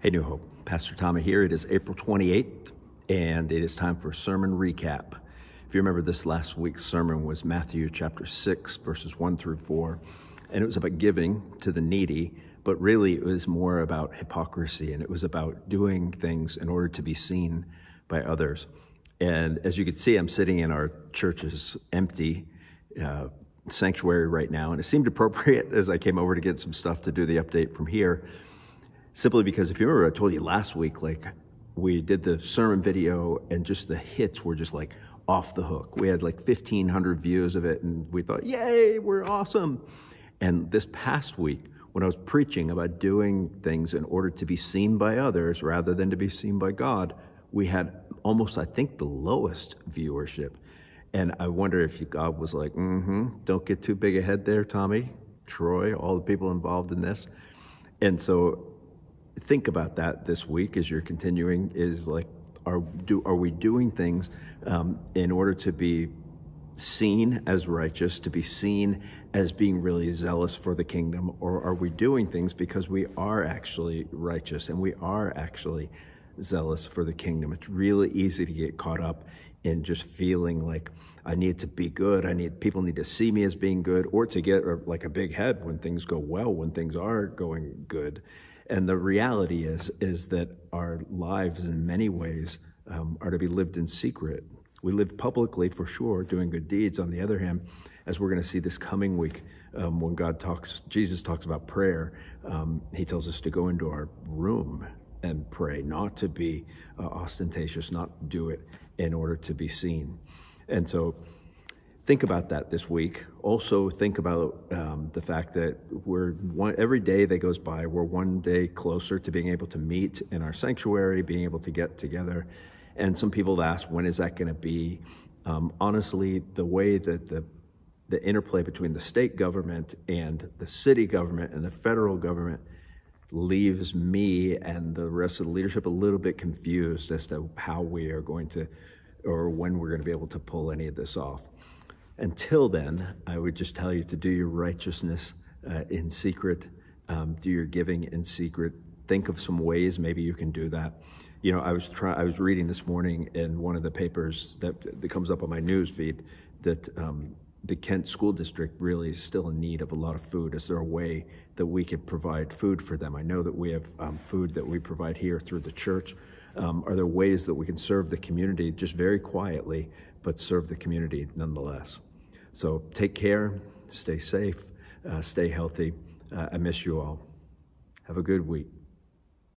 Hey, New Hope. Pastor Tommy here. It is April 28th, and it is time for a sermon recap. If you remember, this last week's sermon was Matthew chapter 6, verses 1 through 4, and it was about giving to the needy, but really it was more about hypocrisy, and it was about doing things in order to be seen by others. And as you can see, I'm sitting in our church's empty sanctuary right now, and it seemed appropriate as I came over to get some stuff to do the update from here. Simply because if you remember, I told you last week, we did the sermon video and just the hits were just off the hook. We had 1,500 views of it and we thought, yay, we're awesome. And this past week, when I was preaching about doing things in order to be seen by others rather than to be seen by God, we had almost, I think, the lowest viewership. And I wonder if God was like, don't get too big ahead there, Tommy, Troy, all the people involved in this. And so think about that this week as you're continuing, is are we doing things in order to be seen as righteous, to be seen as being really zealous for the kingdom, or are we doing things because we are actually righteous and we are actually zealous for the kingdom? It's really easy to get caught up in just feeling like I need to be good, people need to see me as being good, or to get a big head when things go well, when things are going good. And the reality is that our lives in many ways are to be lived in secret. We live publicly for sure, doing good deeds. On the other hand, as we're going to see this coming week, when Jesus talks about prayer, he tells us to go into our room and pray, not to be ostentatious, not do it in order to be seen. And so think about that this week. Also think about the fact that every day that goes by, we're one day closer to being able to meet in our sanctuary, being able to get together. And some people have asked, when is that going to be? Honestly, the way that the interplay between the state government and the city government and the federal government leaves me and the rest of the leadership a little bit confused as to how we are going to, or when we're going to be able to pull any of this off. Until then, I would just tell you to do your righteousness in secret, do your giving in secret. Think of some ways maybe you can do that. You know, I was reading this morning in one of the papers that comes up on my news feed that the Kent School District really is still in need of a lot of food. Is there a way that we could provide food for them? I know that we have food that we provide here through the church. Are there ways that we can serve the community just very quietly, but serve the community nonetheless? So take care, stay safe, stay healthy. I miss you all. Have a good week.